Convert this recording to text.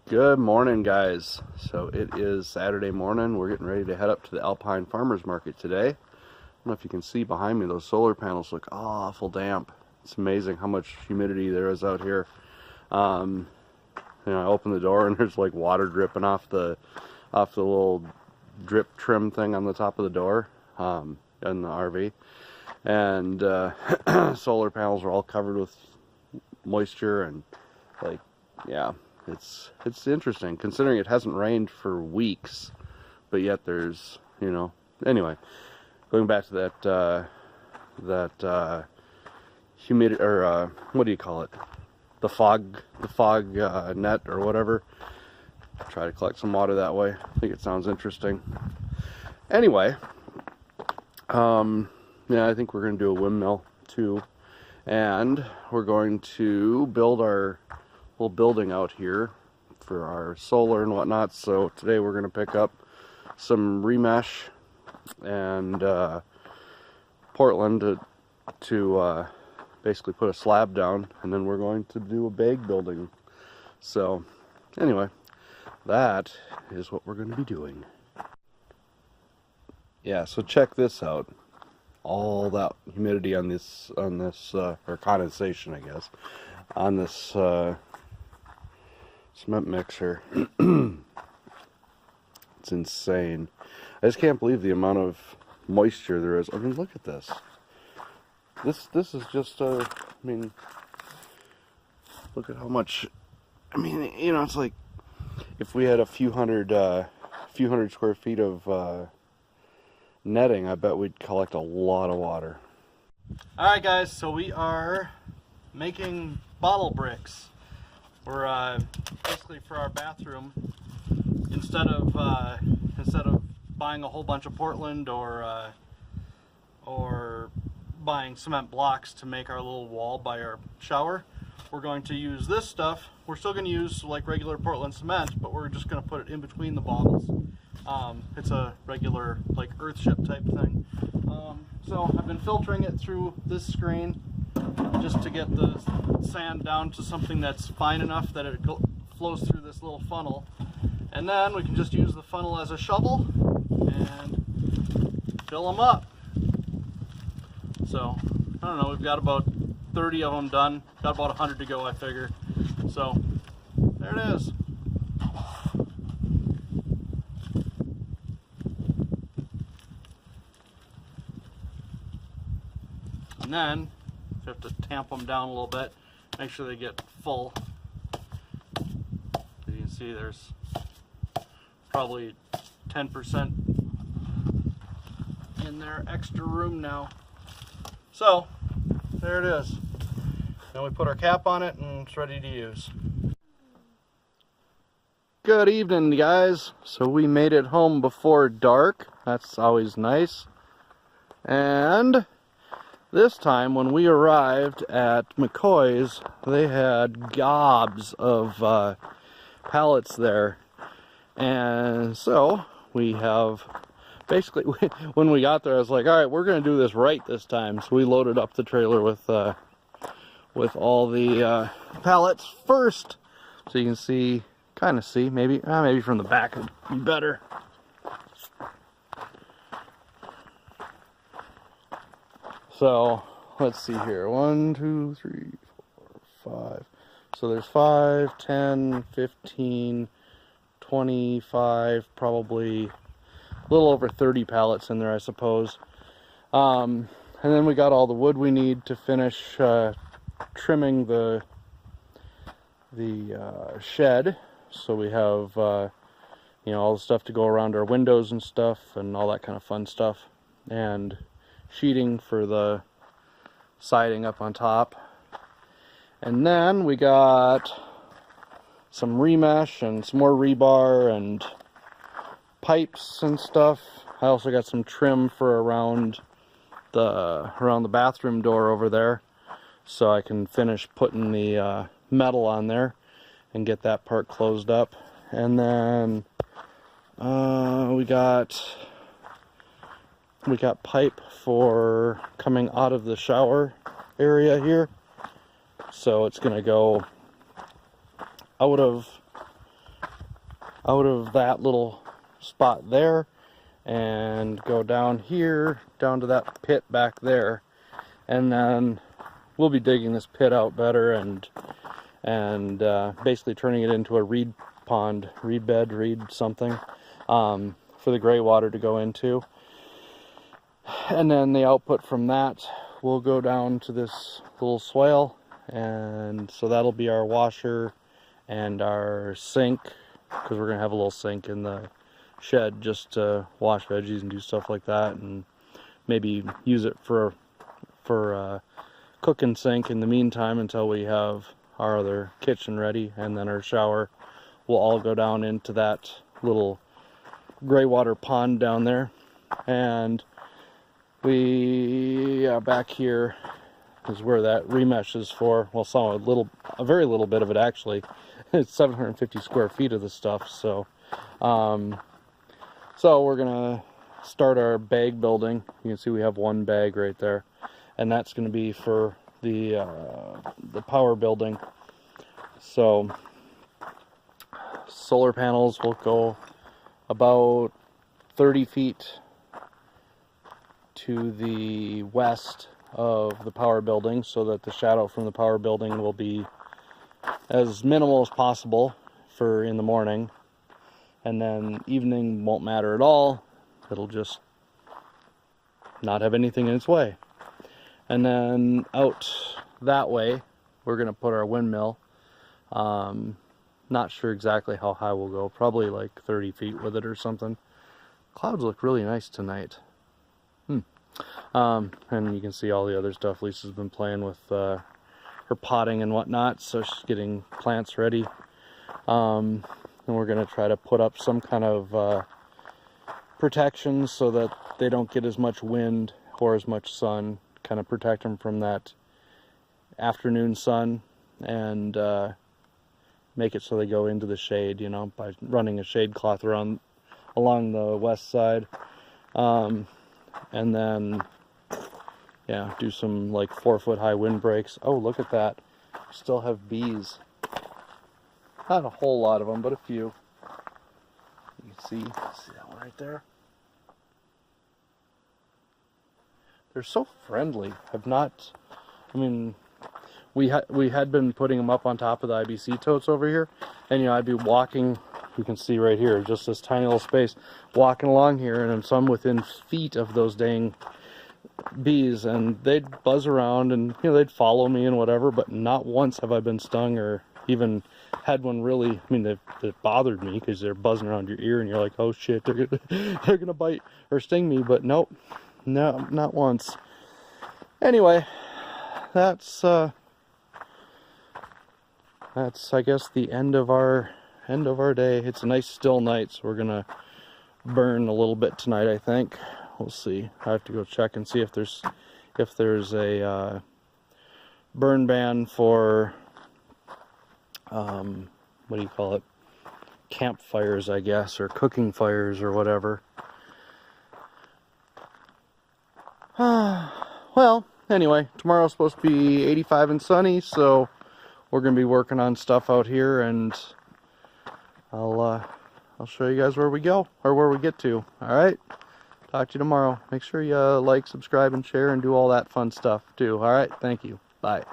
Good morning, guys. So it is Saturday morning. We're getting ready to head up to the Alpine Farmers Market today. I don't know if you can see behind me, those solar panels look awful damp. It's amazing how much humidity there is out here. I open the door and there's like water dripping off the little drip trim thing on the top of the door in the RV. And solar panels are all covered with moisture and yeah. It's interesting considering it hasn't rained for weeks, but yet there's, anyway, going back to that humidity, or what do you call it? The fog net or whatever. Try to collect some water that way. I think it sounds interesting. Anyway, yeah, I think we're going to do a windmill too, and we're going to build our little building out here for our solar and whatnot. So today we're going to pick up some remesh and Portland to basically put a slab down, and then we're going to do a bag building. So anyway, that is what we're going to be doing. Yeah, so check this out. All that humidity on this or condensation, I guess, on this cement mixer. It's insane. I just can't believe the amount of moisture there is. I mean, look at this. This is just I mean, look at how much. I mean, it's like if we had a few hundred square feet of netting, I bet we'd collect a lot of water. All right, guys. So we are making bottle bricks. We're basically for our bathroom. Instead of buying a whole bunch of Portland or buying cement blocks to make our little wall by our shower, we're going to use this stuff. We're still going to use like regular Portland cement, but we're just going to put it in between the bottles. It's a regular like earthship type thing. So I've been filtering it through this screen just to get the sand down to something that's fine enough that it flows through this little funnel, and then we can just use the funnel as a shovel and fill them up. So I don't know, we've got about 30 of them done, got about 100 to go, I figure. So there it is. And then you have to tamp them down a little bit, make sure they get full. As you can see, there's probably 10% in there extra room now. So there it is. Then we put our cap on it and it's ready to use. Good evening, guys. So we made it home before dark. That's always nice. And this time when we arrived at McCoys, they had gobs of pallets there. And so we have basically, when we got there, I was like, all right, we're going to do this right this time. So we loaded up the trailer with all the pallets first. So you can see, kind of see, maybe from the back would be better. So let's see here. 1, 2, 3, 4, 5. So there's 5, 10, 15, 25, probably a little over 30 pallets in there, I suppose. And then we got all the wood we need to finish trimming the shed. So we have all the stuff to go around our windows and stuff and all that kind of fun stuff. And sheeting for the siding up on top. And then we got some remesh and some more rebar and pipes and stuff. I also got some trim for around the bathroom door over there, so I can finish putting the metal on there and get that part closed up. And then we got pipe for coming out of the shower area here. So it's going to go out of out of that little spot there and go down here, down to that pit back there, and then we'll be digging this pit out better and basically turning it into a reed pond, reed bed, reed something, for the gray water to go into. And then the output from that will go down to this little swale, and so that'll be our washer and our sink, because we're gonna have a little sink in the shed just to wash veggies and do stuff like that, and maybe use it for cooking sink in the meantime until we have our other kitchen ready. And then our shower will all go down into that little gray water pond down there. And back here is where that remesh is for. Well, a very little bit of it actually. It's 750 square feet of the stuff. So we're gonna start our bag building. You can see we have one bag right there, and that's gonna be for the power building. So solar panels will go about 30 feet to the west of the power building, so that the shadow from the power building will be as minimal as possible for in the morning, and then evening won't matter at all. It'll just not have anything in its way. And then out that way we're gonna put our windmill. Not sure exactly how high we'll go, probably like 30 feet with it or something. Clouds look really nice tonight. And you can see all the other stuff Lisa's been playing with, her potting and whatnot, so she's getting plants ready. And we're gonna try to put up some kind of protection so that they don't get as much wind or as much sun, kind of protect them from that afternoon sun, and make it so they go into the shade, you know, by running a shade cloth along the west side. And then, yeah, do some like 4-foot high wind breaks. Oh, look at that. Still have bees. Not a whole lot of them, but a few. You can see that one right there? They're so friendly. I mean, we had been putting them up on top of the IBC totes over here, and you know, I'd be walking, you can see right here, just this tiny little space, walking along here, and then some within feet of those dang bees, and they'd buzz around, and you know, they'd follow me and whatever, but not once have I been stung or even had one really, I mean, that bothered me, because they're buzzing around your ear and you're like, oh shit, they're gonna bite or sting me, but nope, no, not once. Anyway, that's I guess the end of our day. It's a nice still night, so we're gonna burn a little bit tonight, I think. We'll see. I have to go check and see if there's a burn ban for what do you call it, campfires, I guess, or cooking fires or whatever. Well, anyway, tomorrow's supposed to be 85 and sunny, so we're gonna be working on stuff out here, and I'll show you guys where we go, or where we get to. All right, talk to you tomorrow. Make sure you like, subscribe, and share, and do all that fun stuff too. All right, thank you. Bye.